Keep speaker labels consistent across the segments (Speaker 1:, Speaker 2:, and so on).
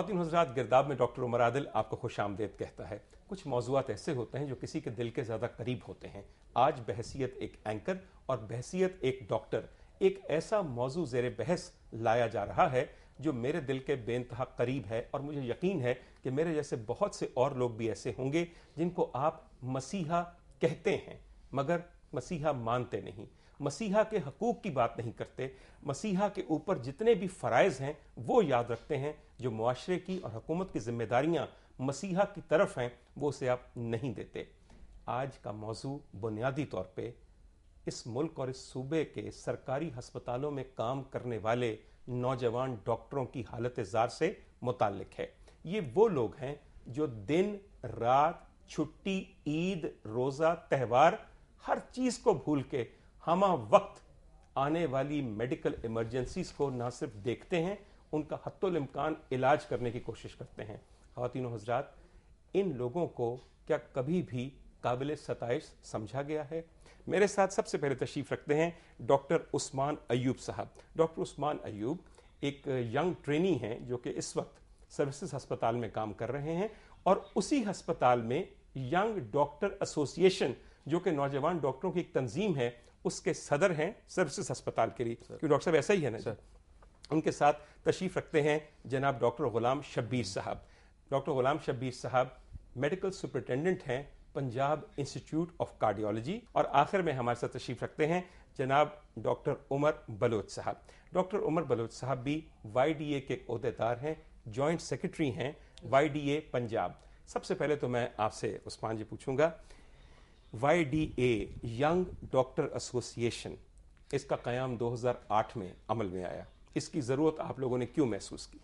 Speaker 1: ख़वातीन हज़रात, गिरदाब में डॉक्टर उमर आदिल आपको खुश आमदेद कहता है। कुछ मौज़ूआत ऐसे होते हैं जो किसी के दिल के ज़्यादा करीब होते हैं। आज बहसियत एक एंकर और बहसियत एक डॉक्टर एक ऐसा मौजू ज़ेर बहस लाया जा रहा है जो मेरे दिल के बेइंतहा करीब है, और मुझे यकीन है कि मेरे जैसे बहुत से और लोग भी ऐसे होंगे जिनको आप मसीहा कहते हैं मगर मसीहा मानते नहीं, मसीहा के हकूक़ की बात नहीं करते, मसीहा के ऊपर जितने भी फ़राइज़ हैं वो याद रखते हैं, जो मुआशरे की और हुकूमत की ज़िम्मेदारियाँ मसीहा की तरफ हैं वो उसे आप नहीं देते। आज का मौजू बुनियादी तौर पे इस मुल्क और इस सूबे के सरकारी हस्पतालों में काम करने वाले नौजवान डॉक्टरों की हालत ज़ार से मुताल्लिक है। ये वो लोग हैं जो दिन रात, छुट्टी, ईद, रोज़ा, त्यौहार, हर चीज़ को भूल के हमा वक्त आने वाली मेडिकल इमरजेंसीज को ना सिर्फ देखते हैं, उनका हत्तुल इम्कान इलाज करने की कोशिश करते हैं। ख़वातीन हज़रात, इन लोगों को क्या कभी भी काबिल सताइश समझा गया है? मेरे साथ सबसे पहले तशरीफ़ रखते हैं डॉक्टर उस्मान अयूब साहब। डॉक्टर उस्मान अयूब एक यंग ट्रेनी हैं जो कि इस वक्त सर्विसेज हस्पताल में काम कर रहे हैं, और उसी हस्पताल में यंग डॉक्टर एसोसिएशन जो कि नौजवान डॉक्टरों की एक तंजीम है, उसके सदर हैं सर्विसेज हस्पताल के लिए। क्योंकि डॉक्टर साहब ऐसा ही है ना सर। उनके साथ तशरीफ़ रखते हैं जनाब डॉक्टर ग़ुलाम शब्बीर साहब। डॉक्टर ग़ुलाम शब्बीर साहब मेडिकल सुपरिटेंडेंट हैं पंजाब इंस्टीट्यूट ऑफ कार्डियोलॉजी। और आखिर में हमारे साथ तशरीफ़ रखते हैं जनाब डॉक्टर उमर बलोच साहब। डॉक्टर उमर बलोच साहब भी YDA के ओहदेदार हैं, जॉइंट सेक्रेटरी हैं YDA पंजाब। सबसे पहले तो मैं आपसे उस्मान जी पूछूंगा, YDA यंग डॉक्टर एसोसिएशन, इसका क़याम 2008 में अमल में आया, इसकी ज़रूरत आप लोगों ने क्यों महसूस की?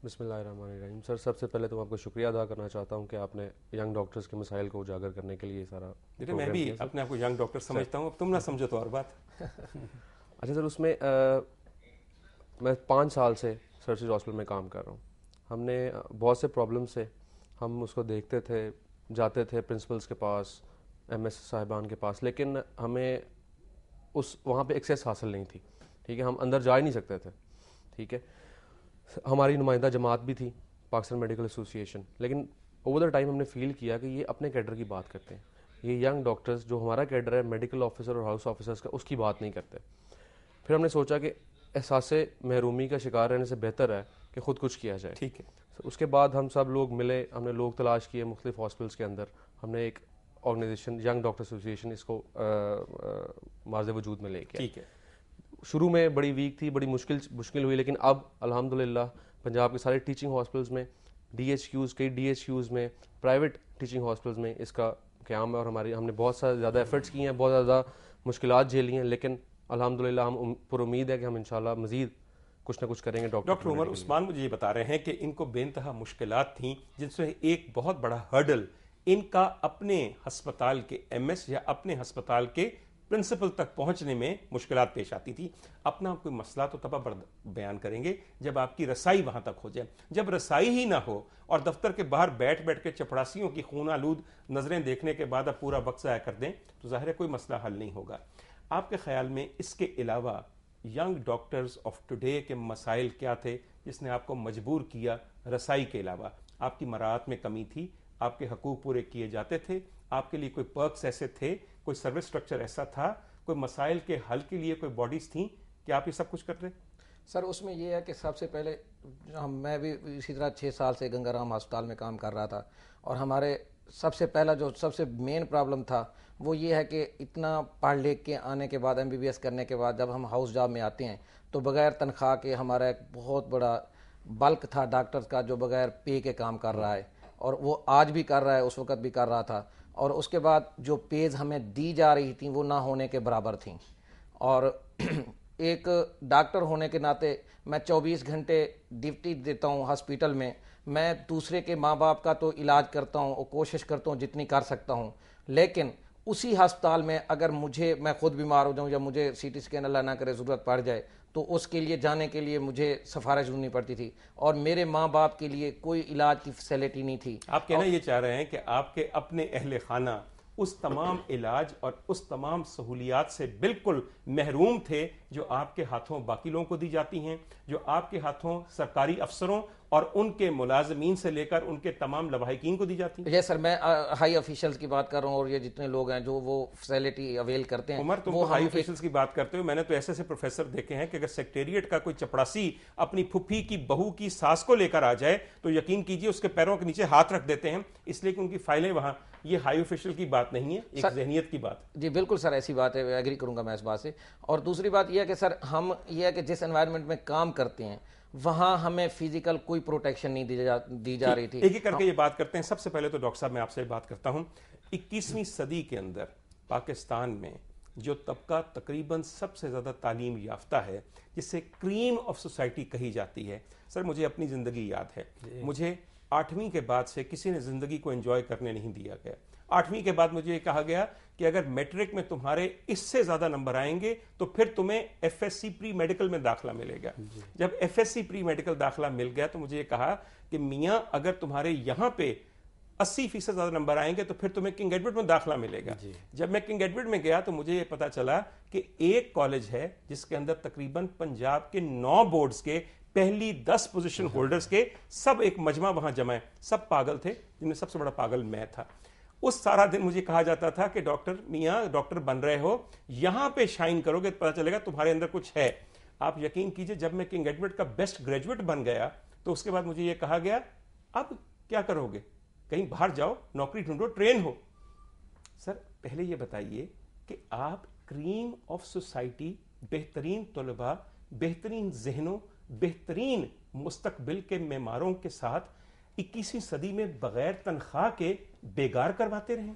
Speaker 2: बिस्मिल्लाहिर्रहमानिर्रहीम। सर, सबसे पहले तो आपको शुक्रिया अदा करना चाहता हूं कि आपने यंग डॉक्टर्स के मसाइल को उजागर करने के लिए सारा
Speaker 1: मैं भी अपने आप को यंग डॉक्टर समझता हूं, अब तुम ना समझो तो और बात।
Speaker 2: अच्छा सर, उसमें मैं 5 साल से सर्विसेज हॉस्पिटल में काम कर रहा हूँ। हमने बहुत से प्रॉब्लम से हम उसको देखते थे, जाते थे प्रिंसिपल्स के पास, MS साहिबान के पास, लेकिन हमें उस वहाँ पे एक्सेस हासिल नहीं थी। ठीक है, हम अंदर जा ही नहीं सकते थे। ठीक है, हमारी नुमाइंदा जमात भी थी पाकिस्तान मेडिकल एसोसिएशन, लेकिन ओवर द टाइम हमने फील किया कि ये अपने कैडर की बात करते हैं, ये यंग डॉक्टर्स जो हमारा कैडर है मेडिकल ऑफिसर और हाउस ऑफिसर्स का, उसकी बात नहीं करते। फिर हमने सोचा कि एहसास महरूमी का शिकार रहने से बेहतर है कि ख़ुद कुछ किया जाए।
Speaker 1: ठीक है,
Speaker 2: उसके बाद हम सब लोग मिले, हमने लोग तलाश किए मुख्तलिफ हॉस्पिटल्स के अंदर, हमने एक ऑर्गेनाइजेशन यंग डॉक्टर एसोसिएशन इसको मार्ज़ वजूद में लेके।
Speaker 1: ठीक है,
Speaker 2: शुरू में बड़ी वीक थी, बड़ी मुश्किल हुई, लेकिन अब अल्हम्दुलिल्लाह पंजाब के सारे टीचिंग हॉस्पिटल्स में, DHQs, कई DHQs में, प्राइवेट टीचिंग हॉस्पिटल्स में इसका क़याम है, और हमने बहुत सारे ज़्यादा एफर्ट्स किए हैं, बहुत ज़्यादा मुश्किलात झेली हैं, लेकिन अल्हम्दुलिल्लाह हम पुरुमीद है कि हम इंशाल्लाह मज़ीद कुछ ना कुछ करेंगे। डॉक्टर
Speaker 1: उमर उस्मान मुझे ये बता रहे हैं कि इनको बेइंतहा मुश्किलात थीं, जिनसे एक बहुत बड़ा हर्डल इनका अपने हस्पताल के MS या अपने हस्पताल के प्रिंसिपल तक पहुंचने में मुश्किलात पेश आती थी। अपना कोई मसला तो तब बयान करेंगे जब आपकी रसाई वहां तक हो जाए। जब रसाई ही ना हो और दफ्तर के बाहर बैठ बैठ के चपड़ासियों की खून आलूद नजरें देखने के बाद आप पूरा वक्त ज़ाया कर दें तो ज़ाहिर है कोई मसला हल नहीं होगा। आपके ख्याल में इसके अलावा यंग डॉक्टर्स ऑफ टुडे के मसाइल क्या थे जिसने आपको मजबूर किया? रसाई के अलावा आपकी मराहत में कमी थी, आपके हकूक़ पूरे किए जाते थे, आपके लिए कोई पर्क्स ऐसे थे, कोई सर्विस स्ट्रक्चर ऐसा था, कोई मसाइल के हल के लिए कोई बॉडीज़ थी कि आप ये सब कुछ करते?
Speaker 3: सर, उसमें यह है कि सबसे पहले मैं भी इसी तरह 6 साल से गंगाराम अस्पताल में काम कर रहा था, और हमारे सबसे पहला जो सबसे मेन प्रॉब्लम था वो ये है कि इतना पढ़ लिख के आने के बाद, MBBS करने के बाद जब हम हाउस जॉब में आते हैं तो बग़ैर तनख्वाह के हमारा एक बहुत बड़ा बल्क था डॉक्टर्स का जो बग़ैर पे के काम कर रहा है, और वो आज भी कर रहा है, उस वक़्त भी कर रहा था। और उसके बाद जो पेज हमें दी जा रही थी वो ना होने के बराबर थी। और एक डॉक्टर होने के नाते मैं 24 घंटे ड्यूटी देता हूँ हॉस्पिटल में। मैं दूसरे के माँ बाप का तो इलाज करता हूँ और कोशिश करता हूँ जितनी कर सकता हूँ, लेकिन उसी हस्पताल में अगर मैं खुद बीमार हो जाऊँ या मुझे CT स्कैन अल्लाह ना करे ज़रूरत पड़ जाए तो उसके लिए जाने के लिए मुझे सिफारिश ढूंढनी पड़ती थी, और मेरे माँ बाप के लिए कोई इलाज की फैसिलिटी नहीं थी।
Speaker 1: आप कहना ये चाह रहे हैं कि आपके अपने अहले खाना उस तमाम इलाज और उस तमाम सहूलियात से बिल्कुल महरूम थे जो आपके हाथों बाकी लोगों को दी जाती हैं, जो आपके हाथों सरकारी अफसरों और उनके मुलाजमीन से लेकर उनके तमाम लवाहिकीन को दी जाती है?
Speaker 3: ये सर मैं हाई ऑफिशियल्स की बात कर रहा हूँ, और ये जितने लोग हैं जो वो फैसिलिटी अवेल करते हैं।
Speaker 1: उमर, तुम तो हाई ऑफिशियल्स की बात करते हो, मैंने तो ऐसे ऐसे प्रोफेसर देखे हैं कि अगर सेक्रेटेरिएट का कोई चपड़ासी अपनी फुफ्फी की बहू की सास को लेकर आ जाए तो यकीन कीजिए उसके पैरों के नीचे हाथ रख देते हैं, इसलिए कि उनकी फाइलें वहां। ये हाई ऑफिशियल की बात नहीं है, एक ज़हनियत की बात।
Speaker 3: जी बिल्कुल सर, ऐसी बात है, एग्री करूंगा मैं इस बात से। और दूसरी बात यह है कि सर हम ये है कि जिस एनवायरनमेंट में काम करते हैं वहां हमें फिजिकल कोई प्रोटेक्शन नहीं दी जा रही थी।
Speaker 1: एक एक करके ये बात करते हैं। सबसे पहले तो डॉक्टर साहब मैं आपसे बात करता हूं, 21वीं सदी के अंदर पाकिस्तान में जो तबका तकरीबन सबसे ज़्यादा तालीम याफ्ता है, जिसे क्रीम ऑफ सोसाइटी कही जाती है। सर मुझे अपनी ज़िंदगी याद है, मुझे 8वीं के बाद से किसी ने ज़िंदगी को एंजॉय करने नहीं दिया गया। 8वीं के बाद मुझे ये कहा गया कि अगर मैट्रिक में तुम्हारे इससे ज़्यादा नंबर आएंगे तो फिर तुम्हें एफएससी प्री मेडिकल में दाखिला मिलेगा। जब एफएससी प्री मेडिकल दाखिला मिल गया तो मुझे ये कहा कि मियाँ अगर तुम्हारे यहाँ पे 80% ज़्यादा नंबर आएंगे तो फिर तुम्हें किंग एडवर्ड में दाखिला मिलेगा। जब मैं किंग एडवर्ड में गया तो मुझे ये पता चला कि एक कॉलेज है जिसके अंदर तकरीबन पंजाब के 9 बोर्ड्स के पहली 10 पोजीशन होल्डर्स के सब एक मजमा वहां जमा है। सब पागल थे, जिनमें सबसे बड़ा पागल मैं था। उस सारा दिन मुझे कहा जाता था कि डॉक्टर मियाँ डॉक्टर बन रहे हो, यहां पे शाइन करोगे तो पता चलेगा तुम्हारे अंदर कुछ है। आप यकीन कीजिए जब मैं किंग एडवर्ड का बेस्ट ग्रेजुएट बन गया तो उसके बाद मुझे यह कहा गया अब क्या करोगे, कहीं बाहर जाओ, नौकरी ढूंढो, ट्रेन हो। सर पहले ये बताइए कि आप क्रीम ऑफ सोसाइटी, बेहतरीन तलबा, बेहतरीन जहनों, बेहतरीन मुस्तकबिल के मेमारों के साथ 21वीं सदी में बगैर तनख्वाह के बेगार करवाते रहे।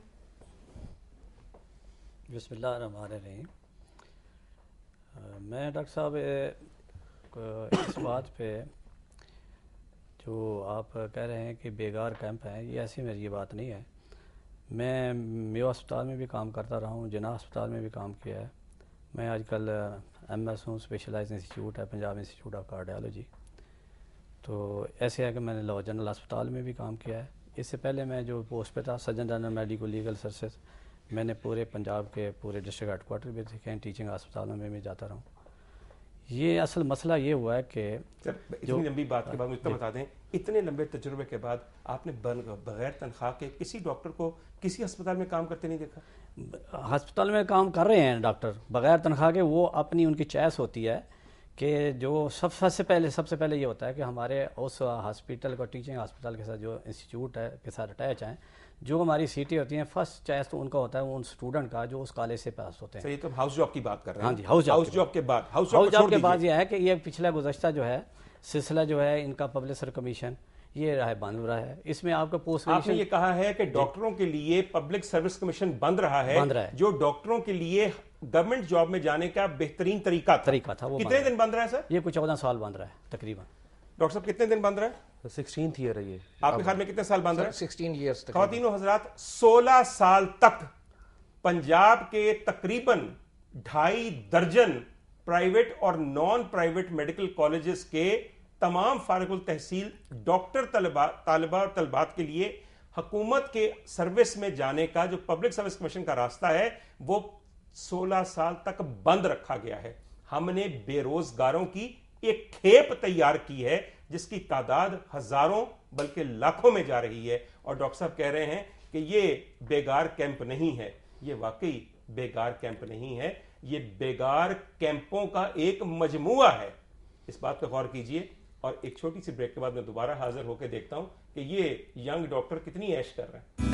Speaker 4: बिस्मिल्लाहिर्रहमानिर्रहीम। मैं डॉक्टर साहब इस बात पे जो आप कह रहे हैं कि बेगार कैंप हैं, ये ऐसी मेरी ये बात नहीं है। मैं मेयो अस्पताल में भी काम करता रहा हूँ, जिन्ना अस्पताल में भी काम किया है। मैं आजकल MS हूँ, स्पेशलाइज्ड इंस्टीट्यूट है पंजाब इंस्टीट्यूट ऑफ कार्डियोलॉजी। तो ऐसे है कि मैंने लॉ जनरल अस्पताल में भी काम किया है। इससे पहले मैं जो पोस्ट पे था surgeon general medico legal services, मैंने पूरे पंजाब के पूरे डिस्ट्रिक्ट हेडक्वार्टर भी देखे हैं, टीचिंग अस्पतालों में भी जाता रहा हूँ। ये असल मसला ये हुआ है कि
Speaker 1: सर इतनी लंबी बात के बाद मुझे बता दें, इतने लंबे तजुर्बे के बाद आपने बगैर तनख्वाह के किसी डॉक्टर को किसी अस्पताल में काम करते नहीं देखा?
Speaker 4: अस्पताल में काम कर रहे हैं डॉक्टर बगैर तनख्वाह के, वो अपनी उनकी चॉइस होती है कि जो सबसे पहले ये होता है कि हमारे उस हॉस्पिटल को टीचिंग हॉस्पिटल के साथ जो इंस्टीट्यूट है के साथ अटैच हैं, जो हमारी सीटें होती हैं, फर्स्ट चॉइस तो उनका होता है उन स्टूडेंट का जो उस कॉलेज से पास होते हैं।
Speaker 1: सर ये तो हाउस जॉब की बात कर रहे हैं।
Speaker 4: हाँ जी, हाउस जॉब
Speaker 1: के बाद
Speaker 4: हाउस जॉब के बाद ये है कि ये पिछला गुज़श्ता जो है सिलसिला जो है इनका पब्लिक सर्विस कमीशन ये रहा है, बंद रहा है। इसमें आपका पोस्ट
Speaker 1: आपने ये कहा है कि डॉक्टरों के लिए पब्लिक सर्विस कमीशन बंद रहा है, जो डॉक्टरों के लिए गवर्नमेंट जॉब में जाने का बेहतरीन तरीका था। वो कितने दिन बंद रहा है सर?
Speaker 4: ये कुछ 14 साल बंद रहा है तकरीबन।
Speaker 1: डॉक्टर साहब कितने दिन बंद रहा है?
Speaker 2: 16th ईयर है ये।
Speaker 1: आपके ख्याल में कितने साल बंद रहा है?
Speaker 3: 16 ईयर्स तक।
Speaker 1: ख़वातीनो हजरात, 16 साल तक पंजाब के तकरीबन 2.5 दर्जन प्राइवेट और नॉन प्राइवेट मेडिकल कॉलेजेस के तमाम फारिगुल तहसील डॉक्टर तालिबा और तलबात के लिए हुकूमत के सर्विस में जाने का जो पब्लिक सर्विस कमीशन का रास्ता है वो 16 साल तक बंद रखा गया है। हमने बेरोजगारों की एक खेप तैयार की है जिसकी तादाद हजारों बल्कि लाखों में जा रही है। और डॉक्टर साहब कह रहे हैं कि ये बेगार कैंप नहीं है। ये वाकई बेगार कैंप नहीं है, ये बेगार कैंपों का एक मजमुआ है। इस बात पर गौर कीजिए। और एक छोटी सी ब्रेक के बाद मैं दोबारा हाजिर होकर देखता हूं कि ये यंग डॉक्टर कितनी ऐश कर रहे हैं।